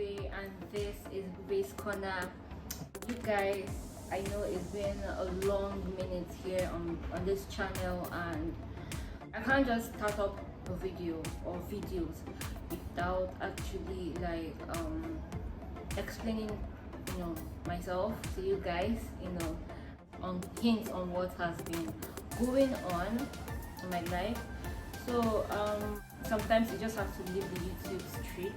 Bube, and this is Bube's Corner. You guys, I know it's been a long minute here on this channel, and I can't just start up a video or videos without actually explaining myself to you guys, on hints on what has been going on in my life. So sometimes you just have to leave the YouTube street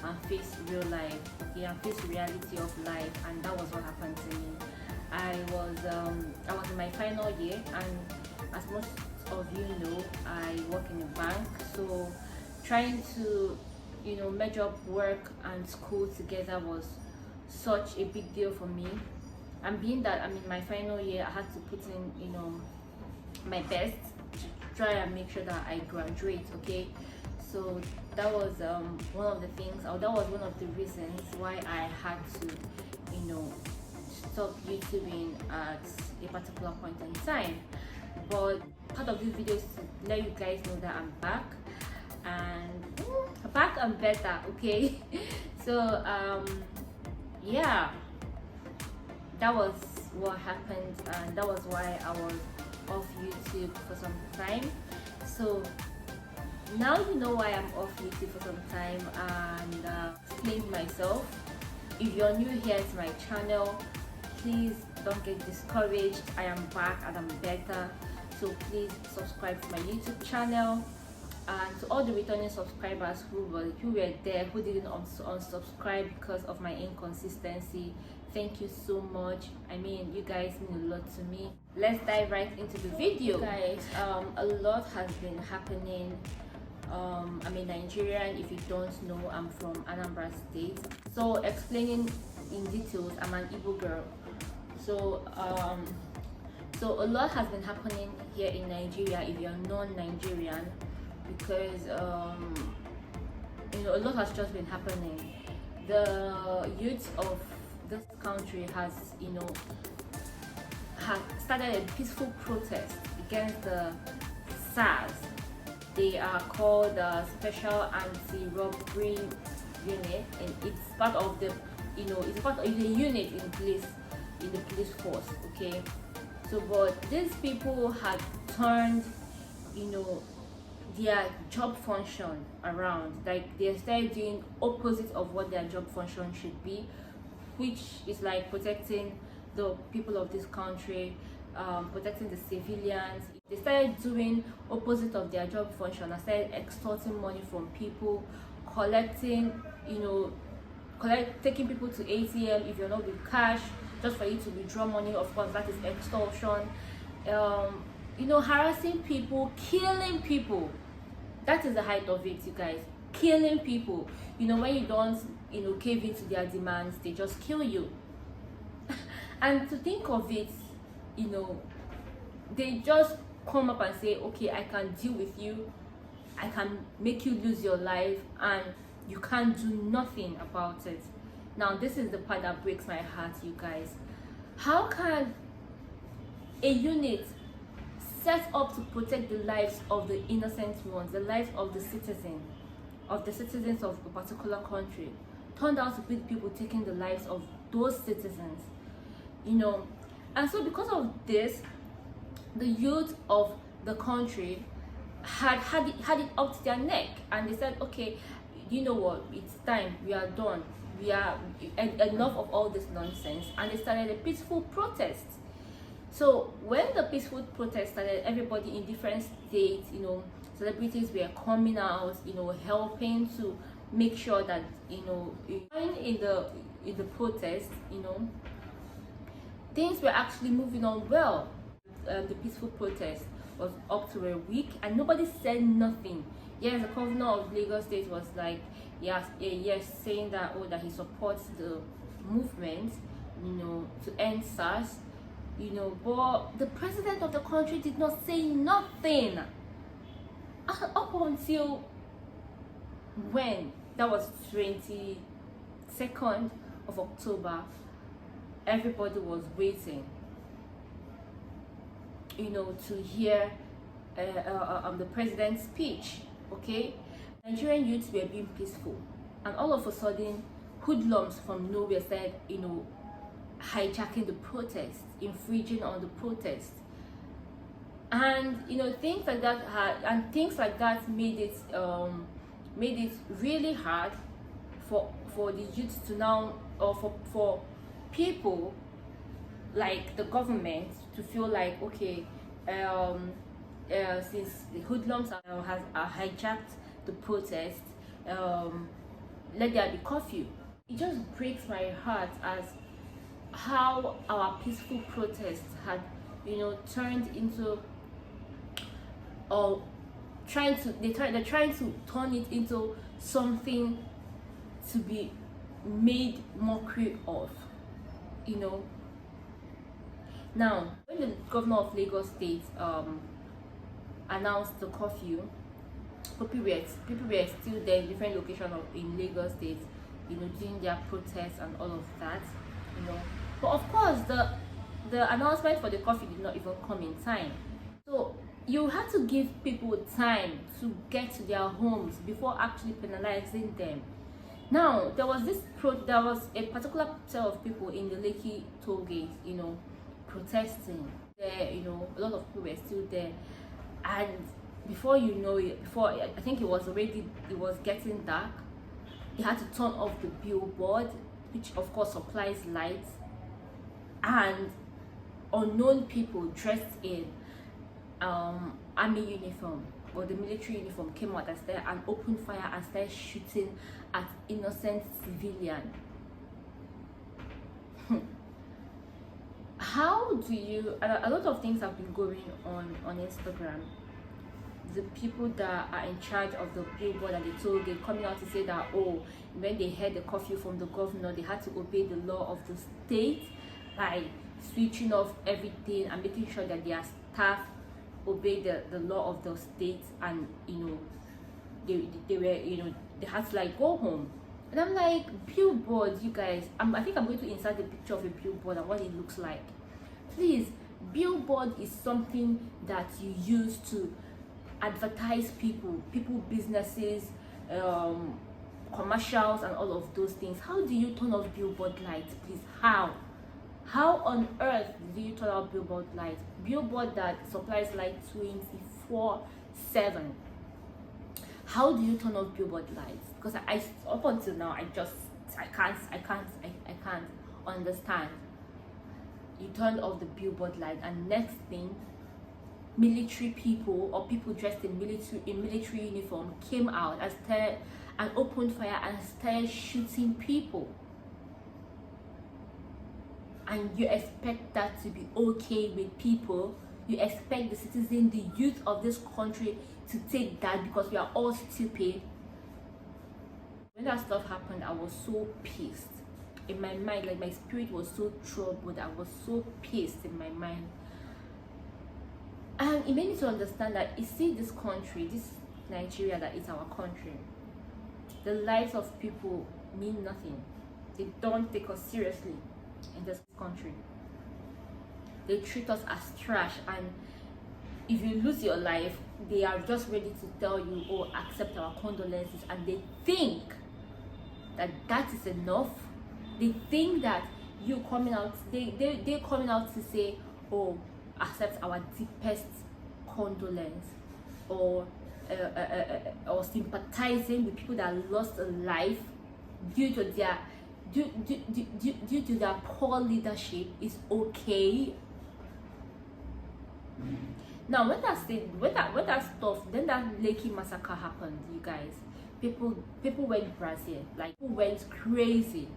and face real life, okay, and face reality of life, and that was what happened to me. I was in my final year, and as most of you know, I work in a bank, so trying to measure up work and school together was such a big deal for me. And being that I'm in my final year, I had to put in my best to try and make sure that I graduate, okay. So that was one of the things, or that was one of the reasons why I had to stop YouTubing at a particular point in time. But part of this video is to let you guys know that I'm back, and back and better, okay. So yeah, that was what happened, and that was why I was off YouTube for some time. So now you know why I'm off YouTube for some time, and explain myself. If you're new here to my channel, please don't get discouraged. I am back and I'm better, so please subscribe to my YouTube channel. And to all the returning subscribers who were there, who didn't unsubscribe because of my inconsistency, thank you so much. I mean, you guys mean a lot to me. Let's dive right into the video, guys. A lot has been happening. I'm a Nigerian. If you don't know, I'm from Anambra State. So explaining in details, I'm an Igbo girl. So a lot has been happening here in Nigeria if you're non-Nigerian, because a lot has just been happening. The youth of this country has started a peaceful protest against the SARS. They are called the Special Anti-Robbery Unit, and it's part of the it's a unit in the police force, okay. So but these people had turned their job function around. Like, they started doing opposite of what their job function should be, which is like protecting the people of this country, protecting the civilians. They started doing opposite of their job function and started extorting money from people, collecting taking people to ATM if you're not with cash, just for you to withdraw money. Of course, that is extortion. Harassing people, killing people. That is the height of it, you guys. Killing people. When you don't cave into their demands, they just kill you. And to think of it, they just come up and say, okay, I can deal with you, I can make you lose your life, and you can't do nothing about it. Now, this is the part that breaks my heart, you guys. How can a unit set up to protect the lives of the innocent ones, the lives of the citizens of a particular country, turned out to be the people taking the lives of those citizens? And so because of this, the youth of the country had it up to their neck, and they said, okay, you know what, it's time, we are done, we are enough of all this nonsense. And they started a peaceful protest. So when the peaceful protest started, everybody in different states, celebrities were coming out, helping to make sure that in the protest, things were actually moving on well. The peaceful protest was up to a week, and nobody said nothing. Yes, the governor of Lagos State was like, yes, saying that that he supports the movement, to end SARS, but the president of the country did not say nothing. Up until when? That was 22nd of October. Everybody was waiting, to hear the president's speech, okay. Nigerian youths were being peaceful, and all of a sudden, hoodlums from nowhere said, hijacking the protest, infringing on the protest, and things like that made it really hard for the youth to now, or for people like the government to feel like, okay, since the hoodlums has hijacked the protest, let there be curfew. It just breaks my heart as how our peaceful protests had turned into, or they're trying to turn it into something to be made mockery of. Now, when the governor of Lagos State announced the curfew, people were still there in different locations in Lagos State, doing their protests and all of that, But of course, the announcement for the curfew did not even come in time. So you had to give people time to get to their homes before actually penalizing them. Now, there was a particular set of people in the Lekki toll gate, protesting there. A lot of people were still there, and before you know it, I think it was getting dark, they had to turn off the billboard, which of course supplies lights, and unknown people dressed in army uniform or the military uniform came out and opened fire and started shooting at innocent civilians. How do you, a lot of things have been going on Instagram. The people that are in charge of the billboard and the toll gate coming out to say that, when they heard the curfew from the governor, they had to obey the law of the state by switching off everything and making sure that their staff obey the law of the state, and they had to go home. And I'm like, billboard, you guys, I think I'm going to insert the picture of a billboard and what it looks like. Please, billboard is something that you use to advertise people, businesses, commercials and all of those things. How do you turn off billboard lights, please? How on earth do you turn off billboard lights? Billboard that supplies light 24/7. How do you turn off billboard lights? Because I up until now I can't understand. You turned off the billboard light, and next thing, military people or people dressed in military uniform came out and opened fire and started shooting people. And you expect that to be okay with people? You expect the citizen, the youth of this country to take that because we are all stupid? When that stuff happened, I was so pissed in my mind. My spirit was so troubled. I was so pissed in my mind. And it made me to understand that, you see, this country, this Nigeria that is our country, the lives of people mean nothing. They don't take us seriously in this country. They treat us as trash, and if you lose your life, they are just ready to tell you, accept our condolences, and they think that is enough. They think that you coming out, they coming out to say, accept our deepest condolence, or sympathizing with people that lost a life due to their poor leadership is okay. Now, when that stuff, then that Lekki massacre happened, you guys, people went Brazil, people went crazy.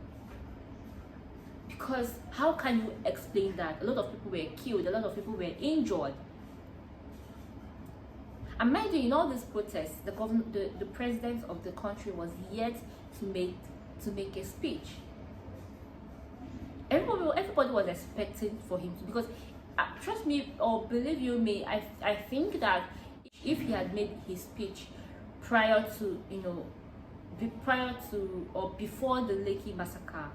Because how can you explain that? A lot of people were killed, a lot of people were injured. And mind you, in all these protests, the president of the country was yet to make a speech. Everybody was expecting for him to, because trust me or believe you me, I think that if he had made his speech prior to or before the Lekki massacre,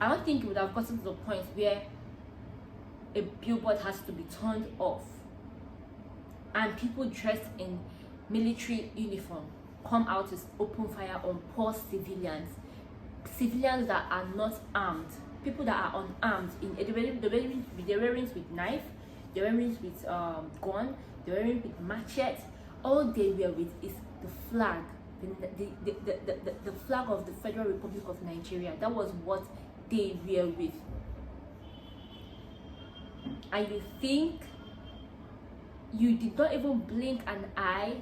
I don't think it would have gotten to the point where a billboard has to be turned off and people dressed in military uniform come out to open fire on poor civilians civilians that are not armed, people that are unarmed, they're wearing with knife, they're wearing with gun, they're wearing with machete. All they wear with is the flag, the flag of the Federal Republic of Nigeria. That was what they wear with. And you think you did not even blink an eye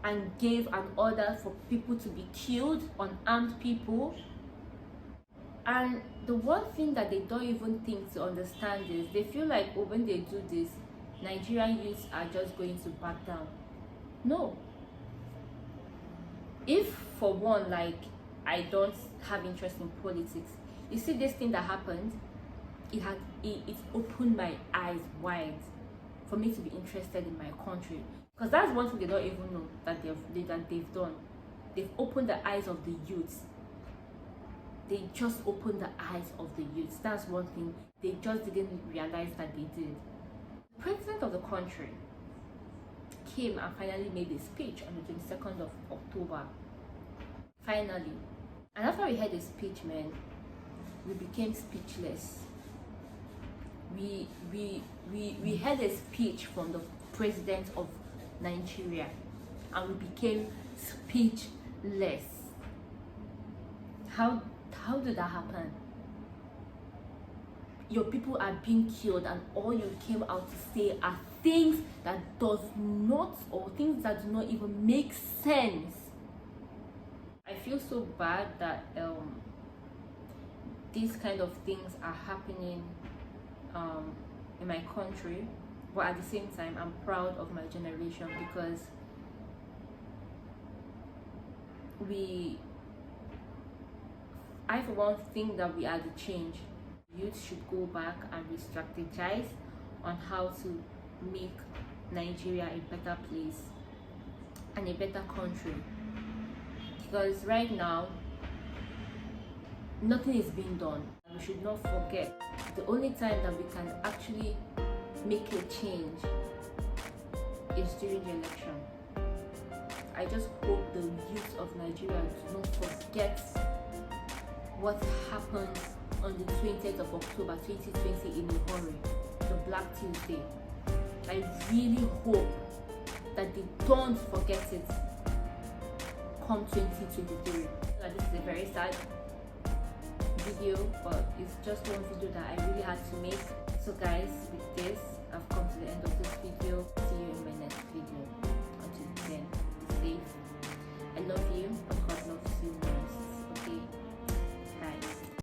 and gave an order for people to be killed, unarmed people? And the one thing that they don't even think to understand is they feel like, oh, when they do this, Nigerian youths are just going to back down. No. If for one, like, I don't have interest in politics, you see this thing that happened, it opened my eyes wide for me to be interested in my country, because that's one thing they don't even know that they've done. They've opened the eyes of the youths. They just opened the eyes of the youths. That's one thing they just didn't realize that they did. The president of the country came and finally made a speech on the 22nd of October. Finally. And after we heard his speech, man, we became speechless. We heard a speech from the president of Nigeria and we became speechless. How did that happen? Your people are being killed and all you came out to say are things that does not, or things that do not even make sense. I feel so bad that these kind of things are happening in my country, but at the same time I'm proud of my generation, because I for one think that we are the change. Youth should go back and re-strategize on how to make Nigeria a better place and a better country, because right now nothing is being done. We should not forget, the only time that we can actually make a change is during the election. I just hope the youth of Nigeria do not forget what happened on the 20th of October 2020 in Lahore, the Black Tuesday. I really hope that they don't forget it come 2023. This is a very sad video, but it's just one video that I really had to make. So guys, with this